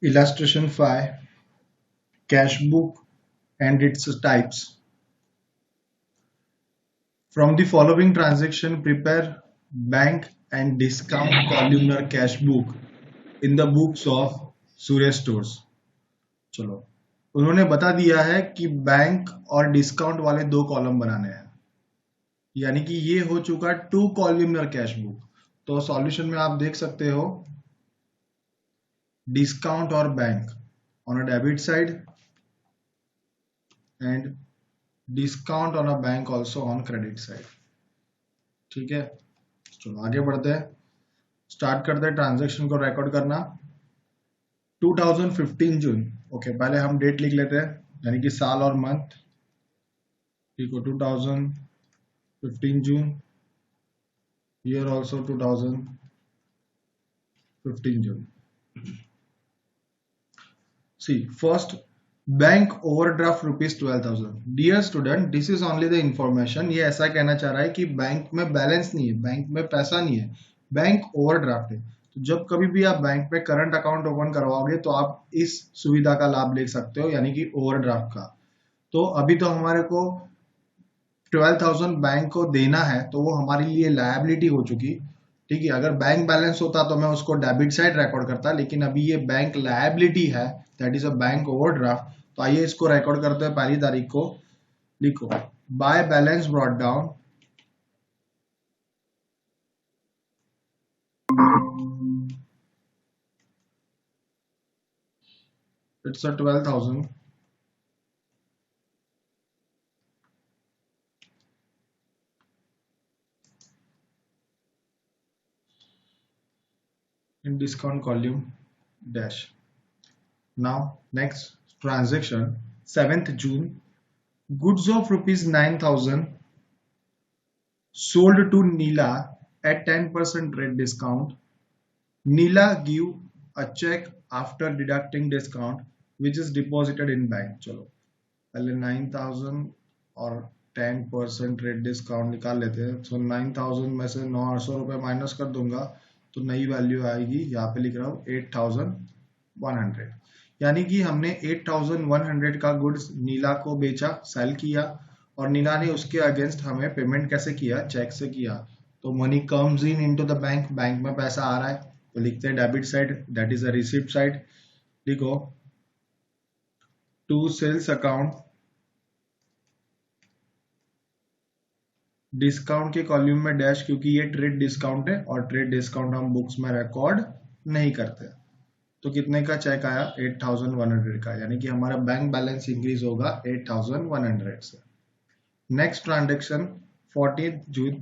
Illustration 5, cash book and its types. From the following transaction, prepare bank and discount columnar cash book in the books of Suresh Stores. चलो, उन्होंने बता दिया है कि bank और discount वाले दो कॉलम बनाने हैं, यानी कि ये हो चुका टू कॉलमनर कैश बुक। तो सॉल्यूशन में आप देख सकते हो डिस्काउंट और bank on a debit side and discount on a bank also on credit side. ठीक है, चलो आगे बढ़ते हैं, स्टार्ट करते हैं ट्रांजेक्शन को रिकॉर्ड करना। 2015 जून। ओके, पहले हम डेट लिख लेते हैं, यानी कि साल और मंथ। ठीक हो, 2015 June, year also 2015 June. See, first, bank overdraft rupees 12,000। Dear student, this is only the information. ये ऐसा कहना चाह रहा है कि बैंक में बैलेंस नहीं है, बैंक में पैसा नहीं है, बैंक ओवरड्राफ्ट है। तो जब कभी भी आप बैंक में करंट अकाउंट ओपन करवाओगे तो आप इस सुविधा का लाभ ले सकते हो, यानी कि ओवरड्राफ्ट का। तो अभी तो हमारे को 12,000 बैंक को देना है, तो वो हमारे लिए लायबिलिटी हो चुकी। ठीक है, अगर बैंक बैलेंस होता तो मैं उसको डेबिट साइड रिकॉर्ड करता, लेकिन अभी ये बैंक लायबिलिटी है, that is a bank overdraft. तो आइए इसको रिकॉर्ड करते हैं। पहली तारीख को लिखो, by balance brought down it's a 12,000 in discount column dash. Now next transaction, 7th June, goods of rupees 9,000 sold to Neela at 10% rate discount. Neela give a check after deducting discount which is deposited in bank। चलो पहले 9,000 और 10% rate discount निकाल लेते हैं। सो 9,000 में से 900 रुपये minus कर दूंगा तो नई वैल्यू आएगी, यहाँ पे लिख रहा हूँ 8,100। यानी कि हमने 8,100 का गुड्स नीला को बेचा, सेल किया, और नीला ने उसके अगेंस्ट हमें पेमेंट कैसे किया, चेक से किया। तो money comes in into the bank, bank में पैसा आ रहा है, तो लिखते हैं debit side, that is a receipt side. लिखो टू सेल्स अकाउंट, डिस्काउंट के कॉलम में डैश, क्योंकि ये ट्रेड डिस्काउंट है और ट्रेड डिस्काउंट हम बुक्स में रिकॉर्ड नहीं करते। तो कितने का चेक आया, 8,100 का, यानी कि हमारा बैंक बैलेंस इंक्रीज होगा 8,100 से। Next transaction 14th June,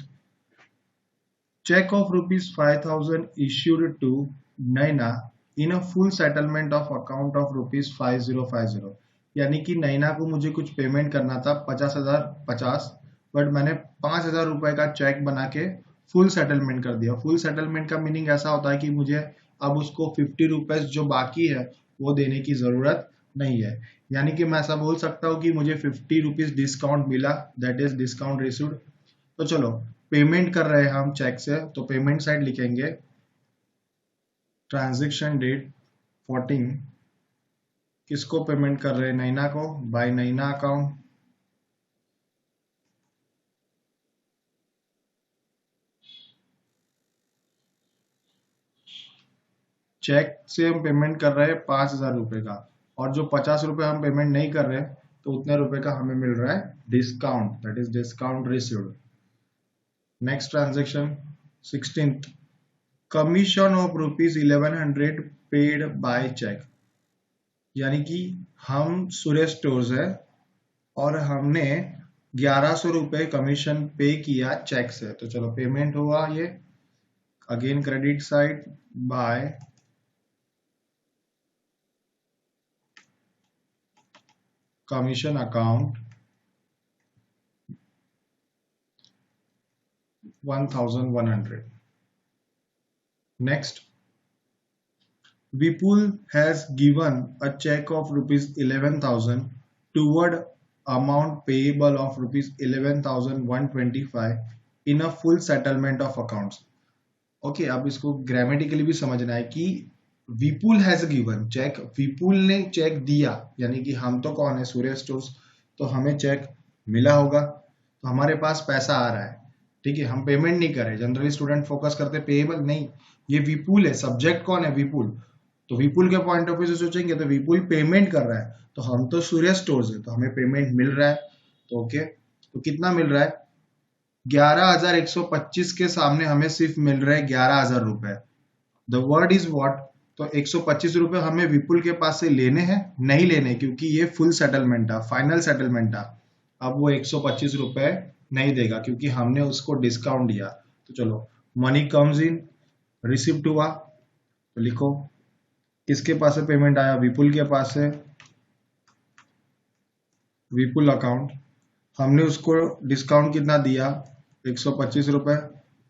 cheque of rupees 5,000 issued to Naina in a full settlement of account of rupees 5050। यानी कि नैना को मुझे कुछ पेमेंट करना था 50,050, बट मैंने 5,000 रुपए का चेक बना के फुल सेटलमेंट कर दिया। फुल सेटलमेंट का मीनिंग ऐसा होता है कि मुझे अब उसको 50 रुपीज जो बाकी है वो देने की जरूरत नहीं है। यानी कि मैं ऐसा बोल सकता हूँ कि मुझे 50 रुपीज डिस्काउंट मिला, दैट इज डिस्काउंट रिसीव्ड। तो चलो, पेमेंट कर रहे हैं हम चेक से, तो पेमेंट साइड लिखेंगे ट्रांजेक्शन डेट 14, किसको पेमेंट कर रहे हैं, नैना को, बाय नैना अकाउंट। चेक से हम पेमेंट कर रहे हैं 5,000 रुपए का, और जो 50 रुपए हम पेमेंट नहीं कर रहे तो उतने रुपए का हमें मिल रहा है discount, that is discount received. Next transaction 16th, commission of rupees 1100 paid by cheque. यानी कि हम सुरेश स्टोर्स है और हमने 1,100 रुपए कमीशन पे किया चेक से। तो चलो पेमेंट हुआ ये, again credit side by commission account 1,100। Next, Vipul has given a check of rupees 11,000 toward amount payable of rupees 11,125 in a full settlement of accounts। Okay, अब इसको ग्रामेटिकली भी समझना है कि विपुल हैज गिवन चेक, विपुल ने check दिया, यानी कि हम तो कौन है, सूर्य स्टोर्स, तो हमें चेक मिला होगा, तो हमारे पास पैसा आ रहा है, ठीक है, हम पेमेंट नहीं कर रहे। जनरली स्टूडेंट फोकस करते पेएबल, नहीं, ये विपुल है, सब्जेक्ट कौन है, विपुल, तो विपुल के पॉइंट ऑफ व्यू से सोचेंगे तो विपुल पेमेंट कर रहा है, तो हम तो सूर्य स्टोर्स है, तो हमें पेमेंट मिल रहा है, तो ओके, तो कितना मिल रहा है, 11,125 के सामने हमें सिर्फ मिल रहे हैं 11,000 रुपए। द वर्ड इज व्हाट, तो 125 रुपए हमें विपुल के पास से लेने हैं, नहीं लेने, क्योंकि ये फुल सेटलमेंट था, फाइनल सेटलमेंट था। अब वो 125 रुपए नहीं देगा क्योंकि हमने उसको डिस्काउंट दिया। तो चलो, मनी कम्स इन, रिसिप्ट हुआ, तो लिखो किसके पास से पेमेंट आया, विपुल के पास से, विपुल अकाउंट, हमने उसको डिस्काउंट कितना दिया, 125 रुपए,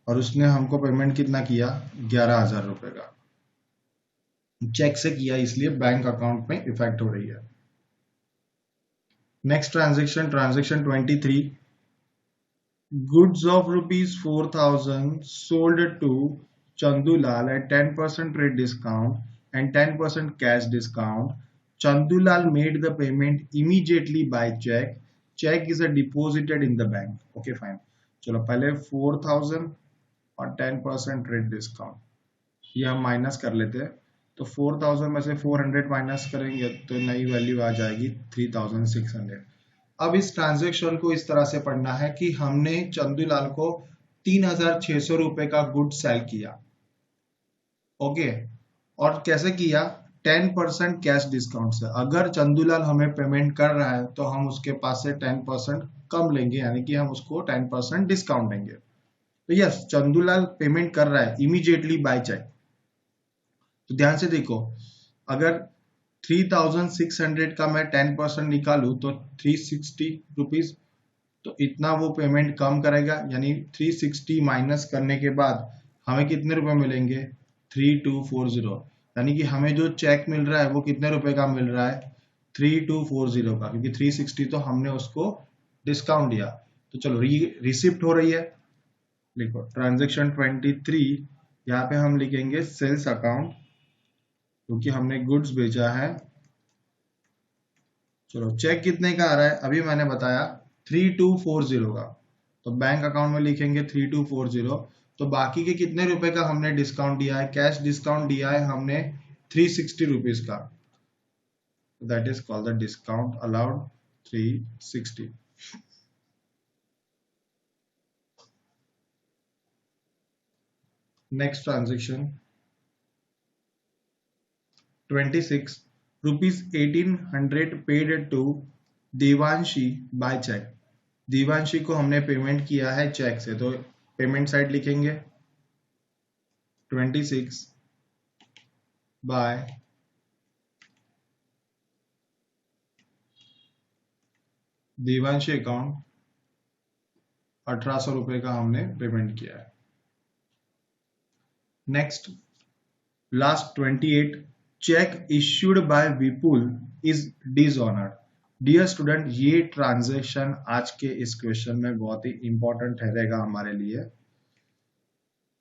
और उसने हमको पेमेंट कितना किया, 11,000 रुपए का, चेक से किया, इसलिए बैंक अकाउंट में इफेक्ट हो रही है। Next transaction, transaction 23, goods of ₹4,000 sold to Chandulal at 10% rate discount and 10% cash discount. Chandulal made the payment immediately by check. Check is a deposited in the bank. Okay, fine. चलो पहले 4,000 और 10% rate discount, ये हम minus कर लेते हैं, तो 4,000 में से 400 माइनस करेंगे तो नई वैल्यू आ जाएगी 3,600। अब इस ट्रांजेक्शन को इस तरह से पढ़ना है कि हमने चंदूलाल को 3,600 रुपए का गुड सेल किया, ओके, और कैसे किया, 10% कैश डिस्काउंट से। अगर चंदूलाल हमें पेमेंट कर रहा है तो हम उसके पास से 10% कम लेंगे, यानी कि हम उसको 10% डिस्काउंट देंगे। तो यस, चंदूलाल पेमेंट कर रहा है इमीडिएटली बाय चेक। तो ध्यान से देखो, अगर 3,600 का मैं 10% निकालू तो 360 रुपीज, तो इतना वो पेमेंट कम करेगा, यानी 360 माइनस करने के बाद हमें कितने रुपए मिलेंगे, 3,240, यानी कि हमें जो चेक मिल रहा है वो कितने रुपए का मिल रहा है, 3,240 का, क्योंकि 360 तो हमने उसको डिस्काउंट दिया। तो चलो रिसिप्ट हो रही है, लिखो ट्रांजेक्शन 23, यहाँ पे हम लिखेंगे सेल्स अकाउंट, क्योंकि हमने गुड्स बेचा है। चलो, चेक कितने का आ रहा है, अभी मैंने बताया 3,240 का, तो बैंक अकाउंट में लिखेंगे 3,240, तो बाकी के कितने रुपए का हमने डिस्काउंट दिया है, कैश डिस्काउंट दिया है हमने 360 रुपीज का, that is called the discount allowed 360। Next transaction 26, ₹1,800 paid to Devanshi by cheque. Devanshi को हमने पेमेंट किया है चेक से, तो पेमेंट साइड लिखेंगे 26 बाय देवांशी अकाउंट, 1,800 रुपए का हमने पेमेंट किया है। Next, last 28, cheque issued by Vipul is dishonoured. Dear student, ये ट्रांजेक्शन आज के इस क्वेश्चन में बहुत ही इंपॉर्टेंट ठहरेगा हमारे लिए।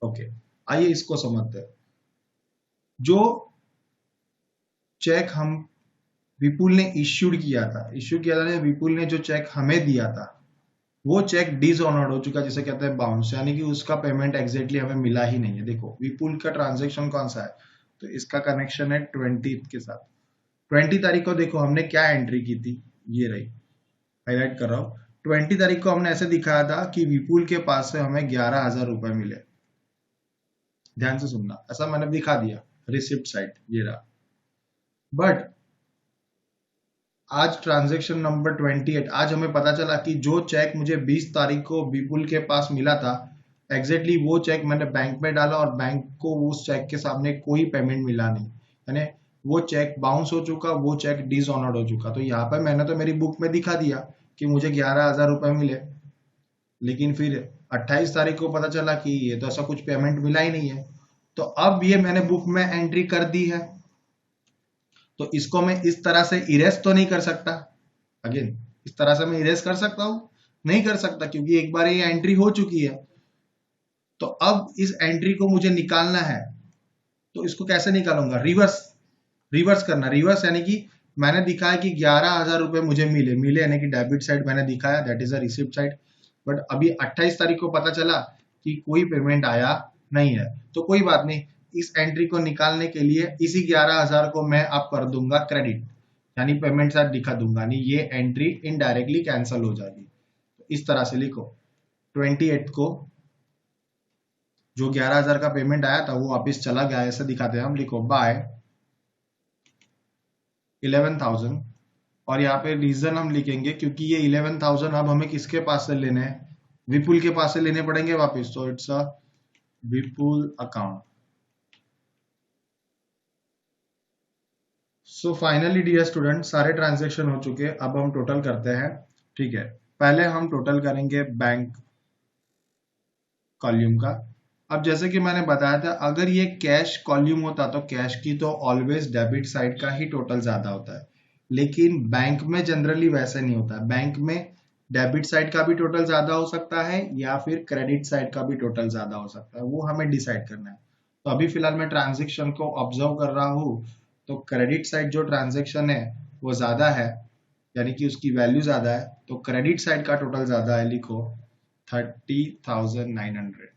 ओके, आइए इसको समझते हैं। जो चेक हम विपुल ने इश्यूड किया था, विपुल ने जो चेक हमें दिया था, वो चेक डिसऑनर्ड हो चुका, जिसे कहते हैं बाउंस, यानी कि उसका पेमेंट एग्जैक्टली हमें मिला ही नहीं है। देखो, विपुल का ट्रांजेक्शन कौन सा है, तो इसका कनेक्शन है 20 के साथ। 20 तारीख को देखो हमने क्या एंट्री की थी, ये रही, हाईलाइट कर रहा हूं। 20 तारीख को हमने ऐसे दिखाया था कि विपुल के पास से हमें 11,000 रुपए मिले। ध्यान से सुनना, ऐसा मैंने दिखा दिया, रिसिप्ट साइड ये रहा। बट आज ट्रांजेक्शन नंबर 28, आज हमें पता चला कि जो चेक मुझे 20 तारीख को विपुल के पास मिला था, एग्जैक्टली वो चेक मैंने बैंक में डाला और बैंक को उस चेक के सामने कोई पेमेंट मिला नहीं, यानी वो चेक बाउंस हो चुका, वो चेक डिसऑनर्ड हो चुका। तो यहाँ पर मैंने तो मेरी बुक में दिखा दिया कि मुझे 11,000 रुपए मिले, लेकिन फिर 28 तारीख को पता चला कि ये तो ऐसा कुछ पेमेंट मिला ही नहीं है। तो अब ये मैंने बुक में एंट्री कर दी है, तो इसको मैं इस तरह से इरेज तो नहीं कर सकता। अगेन, इस तरह से मैं इरेज कर सकता हूं, नहीं कर सकता, क्योंकि एक बार ये एंट्री हो चुकी है। तो अब इस एंट्री को मुझे निकालना है, तो इसको कैसे निकालूंगा, रिवर्स करना। रिवर्स यानी कि मैंने दिखाया कि 11,000 रुपए मुझे मिले यानी कि डेबिट साइड मैंने दिखाया, that is a receipt side. But अभी 28 तारीख को पता चला कि कोई पेमेंट आया नहीं है, तो कोई बात नहीं, इस एंट्री को निकालने के लिए इसी 11,000 को मैं अब कर दूंगा क्रेडिट, यानी पेमेंट साइड दिखा दूंगा, यानी ये एंट्री इनडायरेक्टली कैंसिल हो जाएगी। इस तरह से लिखो, 28 को जो 11,000 का पेमेंट आया था वो वापिस चला गया, ऐसा दिखाते हैं हम। लिखो बाय 11,000, और यहाँ पे रीजन हम लिखेंगे क्योंकि ये 11,000 अब हमें किसके पास से लेने हैं, विपुल के पास से लेने पड़ेंगे वापस, तो it's a Vipul account. So finally dear student, सारे ट्रांजेक्शन हो चुके हैं, अब हम टोटल करते हैं। ठीक है, पहले हम टोटल करेंगे बैंक कॉल्यूम का। अब जैसे कि मैंने बताया था, अगर ये कैश कॉल्यूम होता तो कैश की तो ऑलवेज डेबिट साइड का ही टोटल ज्यादा होता है, लेकिन बैंक में जनरली वैसे नहीं होता है। बैंक में डेबिट साइड का भी टोटल ज्यादा हो सकता है या फिर क्रेडिट साइड का भी टोटल ज्यादा हो सकता है, वो हमें डिसाइड करना है। तो अभी फिलहाल मैं ट्रांजेक्शन को ऑब्जर्व कर रहा हूँ, तो क्रेडिट साइड जो ट्रांजेक्शन है वो ज्यादा है, यानी कि उसकी वैल्यू ज्यादा है, तो क्रेडिट साइड का टोटल ज्यादा है। लिखो 30,900।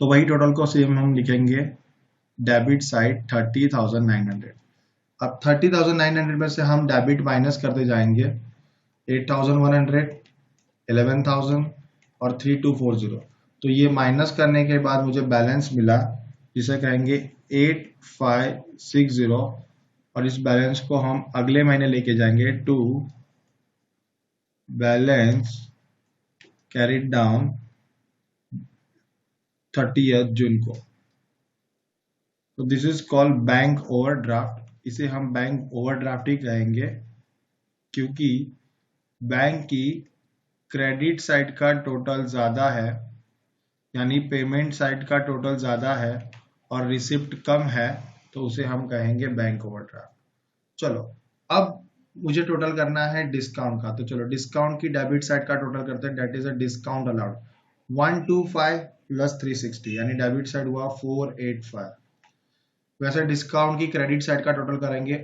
तो वही टोटल को सेम हम लिखेंगे, डेबिट साइड 30,900। अब 30,900 में से हम डेबिट माइनस करते जाएंगे, 8,100, 11,000 और 3240। तो ये माइनस करने के बाद मुझे बैलेंस मिला, जिसे कहेंगे 8560, और इस बैलेंस को हम अगले महीने लेके जाएंगे to balance carried down 30th June को। तो this is called bank overdraft. इसे हम बैंक ओवरड्राफ्ट ही कहेंगे क्योंकि बैंक की क्रेडिट साइड का टोटल ज्यादा है, यानी पेमेंट साइड का टोटल ज्यादा है और रिसिप्ट कम है, तो उसे हम कहेंगे बैंक ओवरड्राफ्ट। चलो अब मुझे टोटल करना है डिस्काउंट का, तो चलो डिस्काउंट की डेबिट साइड का टोटल करते हैं, that is a discount allowed 125 plus 360, यानी डेबिट साइड हुआ 485। वैसे डिस्काउंट की क्रेडिट साइड का टोटल करेंगे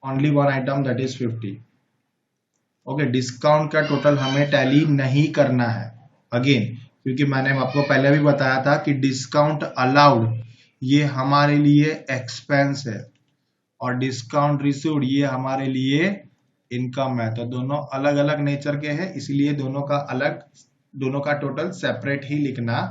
only one item, that is 50। Okay, discount का टोटल हमें टैली नहीं करना है अगेन, क्योंकि मैंने आपको पहले भी बताया था कि डिस्काउंट अलाउड ये हमारे लिए एक्सपेंस है और डिस्काउंट रिसीव्ड ये हमारे लिए इनकम है। तो दोनों अलग अलग नेचर के हैं, इसलिए दोनों का टोटल सेपरेट ही लिखना